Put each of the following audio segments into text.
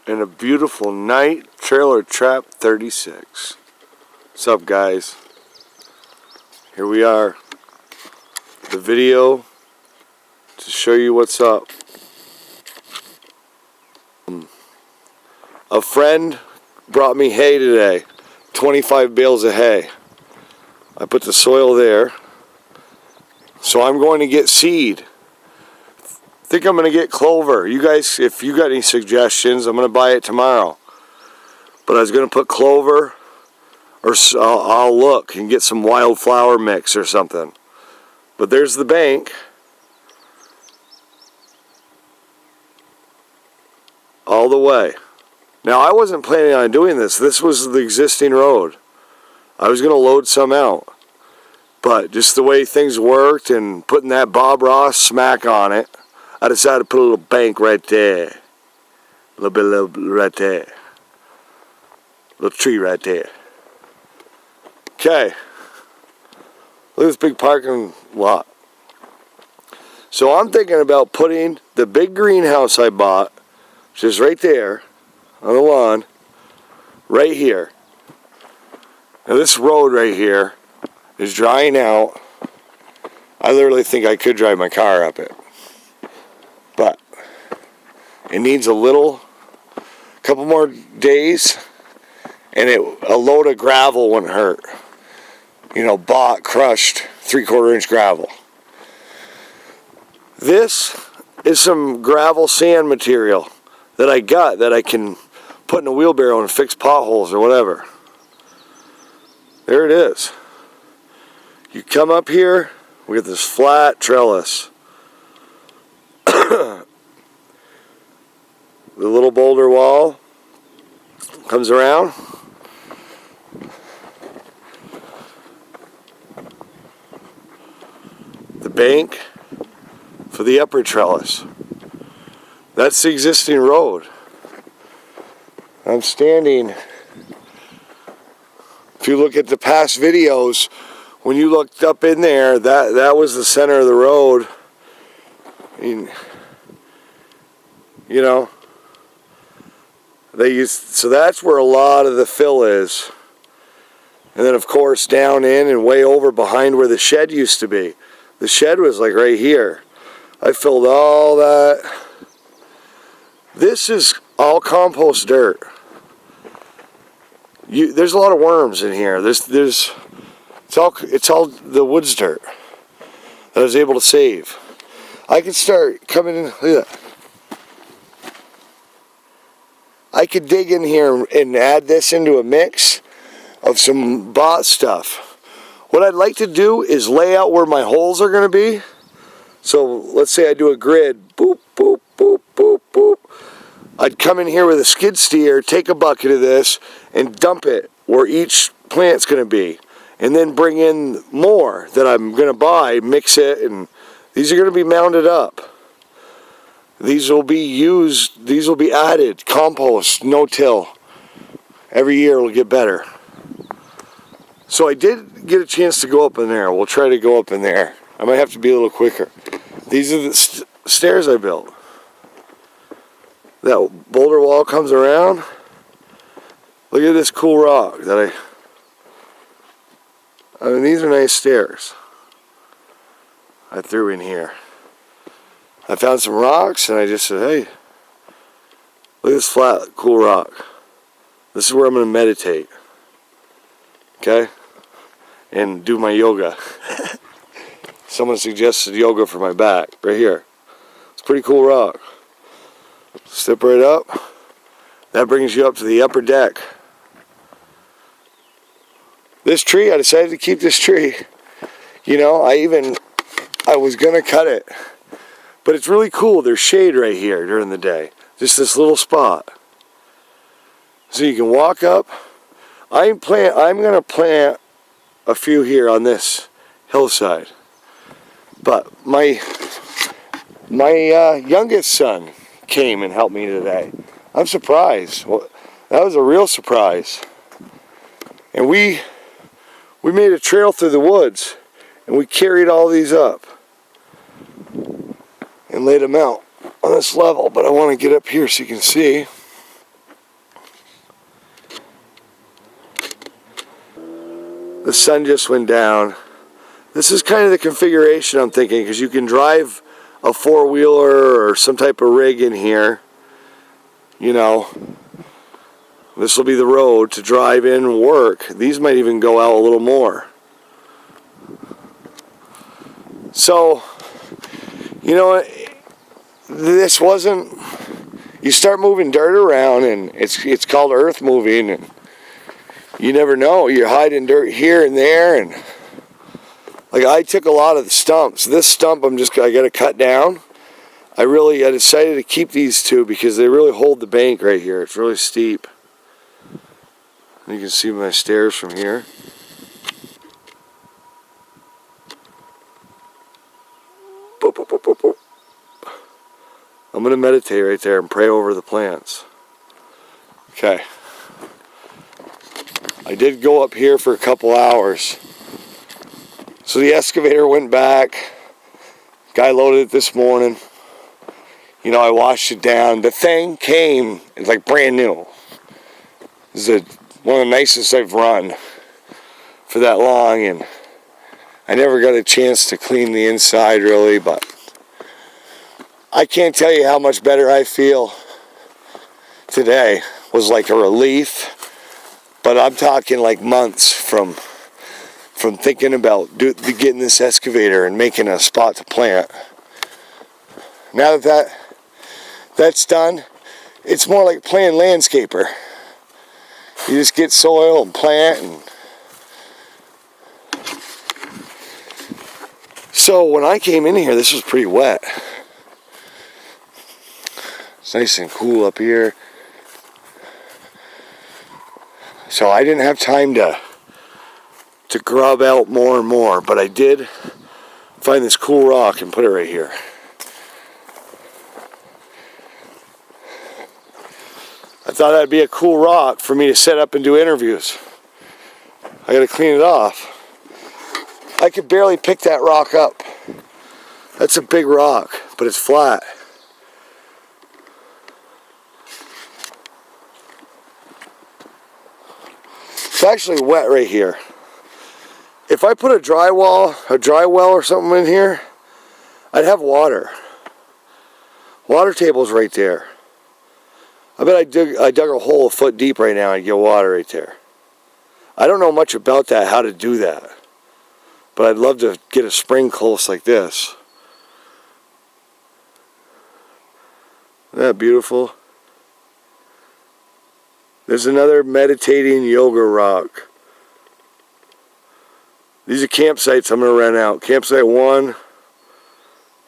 and a beautiful night. Trailer Trap 36. What's up, guys? Here we are. The video to show you what's up. A friend brought me hay today. 25 bales of hay. I put the soil there. So I'm going to get seed. I think I'm going to get clover. You guys, if you got any suggestions, I'm going to buy it tomorrow. But I was going to put clover, or I'll look and get some wildflower mix or something. But there's the bank. All the way. Now, I wasn't planning on doing this. This was the existing road. I was going to load some out. But just the way things worked and putting that Bob Ross smack on it, I decided to put a little bank right there. A little bit right there. Little tree right there. Okay. Look at this big parking lot. So I'm thinking about putting the big greenhouse I bought, which is right there on the lawn, right here. Now this road right here is drying out. I literally think I could drive my car up it. But it needs couple more days, and a load of gravel wouldn't hurt. You know, bought, crushed, 3/4 inch gravel. This is some gravel sand material that I got that I can put in a wheelbarrow and fix potholes or whatever. There it is. You come up here, we get this flat trellis. The little boulder wall comes around. The bank for the upper trellis. That's the existing road. I'm standing. If you look at the past videos, when you looked up in there, that was the center of the road. I mean, you know, so that's where a lot of the fill is. And then of course down in and way over behind where the shed used to be. The shed was like right here. I filled all that. This is all compost dirt. There's a lot of worms in here. It's all the woods dirt that I was able to save. I could start coming in. Look at that. I could dig in here and add this into a mix of some bought stuff. What I'd like to do is lay out where my holes are going to be. So let's say I do a grid. Boop, boop, boop, boop, boop. I'd come in here with a skid steer, take a bucket of this, and dump it where each plant's going to be. And then bring in more that I'm going to buy, mix it, and these are going to be mounded up. These will be used, these will be added, compost, no-till. Every year it'll get better. So I did get a chance to go up in there. We'll try to go up in there. I might have to be a little quicker. These are the stairs I built. That boulder wall comes around. Look at this cool rock that I mean, these are nice stairs I threw in here. I found some rocks and I just said, hey, look at this flat, cool rock. This is where I'm going to meditate. Okay? And do my yoga. Someone suggested yoga for my back, right here. It's a pretty cool rock. Step right up. That brings you up to the upper deck. This tree, I decided to keep this tree. You know, I was going to cut it. But it's really cool. There's shade right here during the day. Just this little spot. So you can walk up. I'm going to plant a few here on this hillside. But my youngest son came and helped me today. I'm surprised. Well, that was a real surprise. And we made a trail through the woods, and we carried all these up and laid them out on this level. But I want to get up here so you can see. The sun just went down. This is kind of the configuration I'm thinking, because you can drive a four-wheeler or some type of rig in here. You know, this will be the road to drive in and work. These might even go out a little more. So, you know, this wasn't, you start moving dirt around and it's called earth moving, and you never know. You're hiding dirt here and there, and like I took a lot of the stumps. This stump I got to cut down. I decided to keep these two because they really hold the bank right here. It's really steep. You can see my stairs from here. Boop, boop, boop, boop, boop. I'm going to meditate right there and pray over the plants. Okay. I did go up here for a couple hours. So the excavator went back. Guy loaded it this morning. You know, I washed it down. The thing came, it's like brand new. This is one of the nicest I've run for that long, and I never got a chance to clean the inside really, but I can't tell you how much better I feel today. It was like a relief, but I'm talking like months from thinking about getting this excavator and making a spot to plant. Now that's done, it's more like playing landscaper. You just get soil and plant. And so when I came in here, this was pretty wet. It's nice and cool up here. So I didn't have time to grub out more and more, but I did find this cool rock and put it right here. I thought that'd be a cool rock for me to set up and do interviews. I gotta clean it off. I could barely pick that rock up. That's a big rock, but it's flat. It's actually wet right here. If I put a dry well or something in here, I'd have water. Water table's right there. I bet I dug a hole a foot deep right now and get water right there. I don't know much about that, how to do that. But I'd love to get a spring close like this. Isn't that beautiful? There's another meditating yoga rock. These are campsites I'm going to rent out. Campsite 1,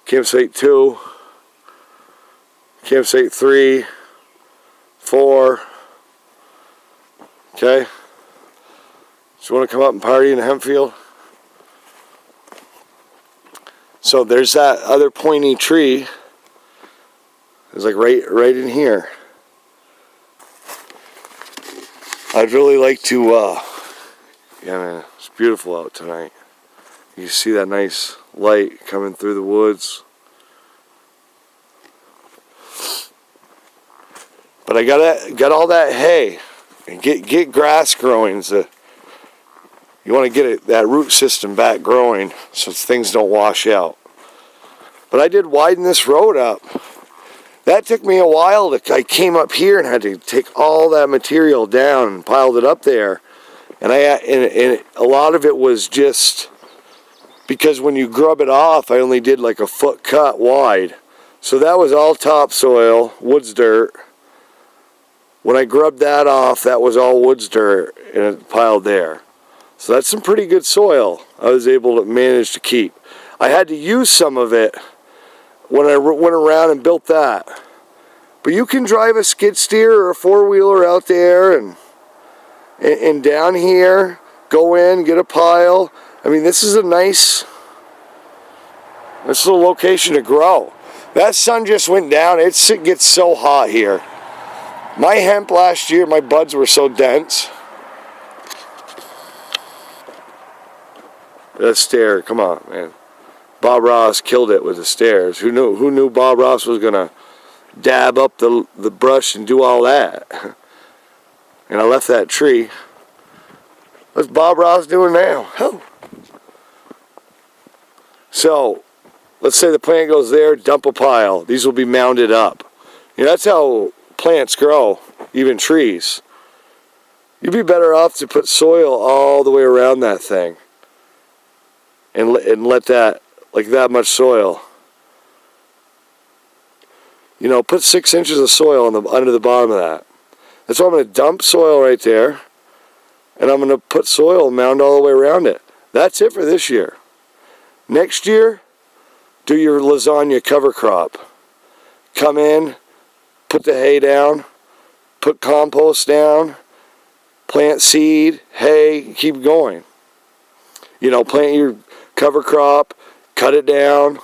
campsite 2, campsite 3, 4. Okay. So you want to come up and party in Hempfield? So there's that other pointy tree. It's like right in here. I'd really like to, yeah man, it's beautiful out tonight. You see that nice light coming through the woods. But I got all that hay and get grass growing. So you want to get that root system back growing so things don't wash out. But I did widen this road up. That took me a while. I came up here and had to take all that material down and piled it up there. And a lot of it was just because when you grub it off, I only did like a foot cut wide. So that was all topsoil, woods dirt. When I grubbed that off, that was all woods dirt and it piled there. So that's some pretty good soil I was able to manage to keep. I had to use some of it when I went around and built that. But you can drive a skid steer or a four-wheeler out there and down here, go in, get a pile. I mean, this is a nice little location to grow. That sun just went down. It gets so hot here. My hemp last year, my buds were so dense. That stair, come on, man. Bob Ross killed it with the stairs. Who knew Bob Ross was gonna dab up the brush and do all that? And I left that tree. What's Bob Ross doing now? Oh. So, let's say the plant goes there, dump a pile. These will be mounded up. You know, that's how plants grow, even trees. You'd be better off to put soil all the way around that thing. And let that, like that much soil. You know, put 6 inches of soil under the bottom of that. That's why I'm going to dump soil right there. And I'm going to put soil mound all the way around it. That's it for this year. Next year, do your lasagna cover crop. Come in, put the hay down, put compost down, plant seed, hay, keep going. You know, plant your cover crop, cut it down.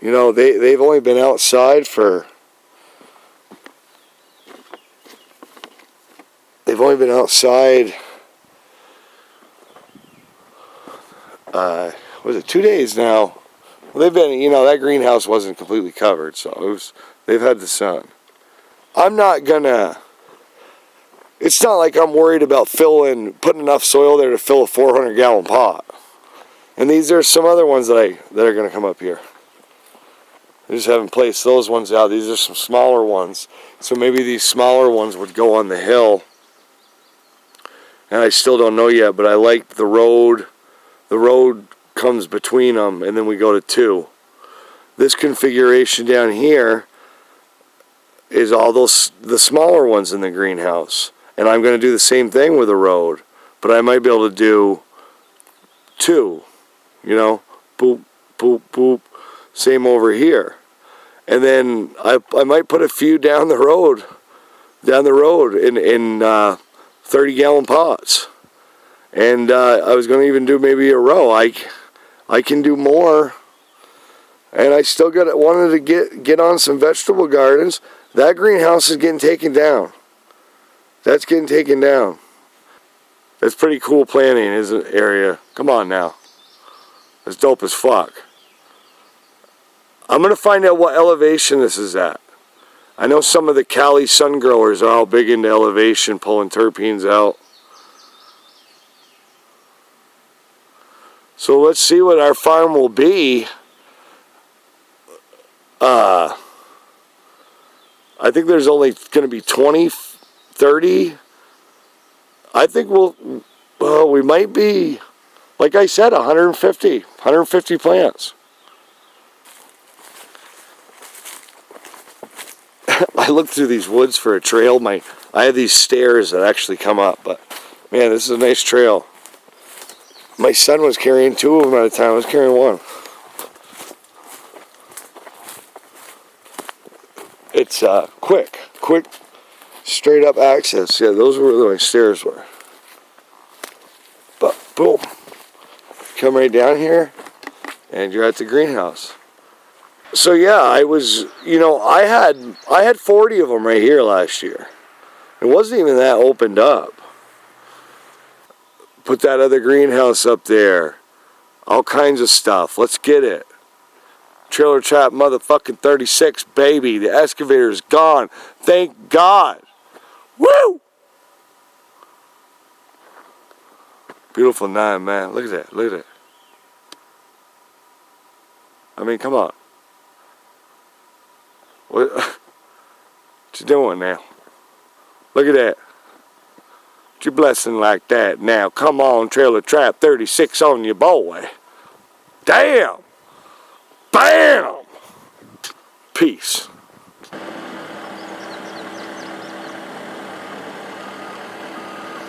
You know, they've only been outside for... They've only been outside, was it 2 days now? Well, they've been, you know, that greenhouse wasn't completely covered, so they've had the sun. I'm not gonna, it's not like I'm worried about putting enough soil there to fill a 400-gallon pot. And these are some other ones that are gonna come up here. I just haven't placed those ones out. These are some smaller ones. So maybe these smaller ones would go on the hill. And I still don't know yet, but I like the road. The road comes between them, and then we go to 2. This configuration down here is all the smaller ones in the greenhouse. And I'm going to do the same thing with the road, but I might be able to do 2. You know, boop, boop, boop. Same over here. And then I might put a few down the road in 30-gallon pots. And I was going to even do maybe a row. I can do more. And I still wanted to get on some vegetable gardens. That greenhouse is getting taken down. That's getting taken down. That's pretty cool planting, isn't it, area? Come on now. That's dope as fuck. I'm going to find out what elevation this is at. I know some of the Cali sun growers are all big into elevation, pulling terpenes out. So let's see what our farm will be. I think there's only going to be 20, 30. I think we might be, like I said, 150 plants. I looked through these woods for a trail. I have these stairs that actually come up, but man, this is a nice trail. My son was carrying 2 of them at a time. I was carrying 1. It's quick, straight up access. Yeah, those were where my stairs were. But boom, come right down here, and you're at the greenhouse. So yeah, I had 40 of them right here last year. It wasn't even that opened up. Put that other greenhouse up there. All kinds of stuff. Let's get it. Trailer Trap motherfucking 36, baby. The excavator is gone. Thank God. Woo! Beautiful 9, man. Look at that. Look at that. I mean, come on. What you doing now? Look at that. What you blessing like that now? Come on, Trailer Trap 36 on your boy. Damn. Bam. Peace.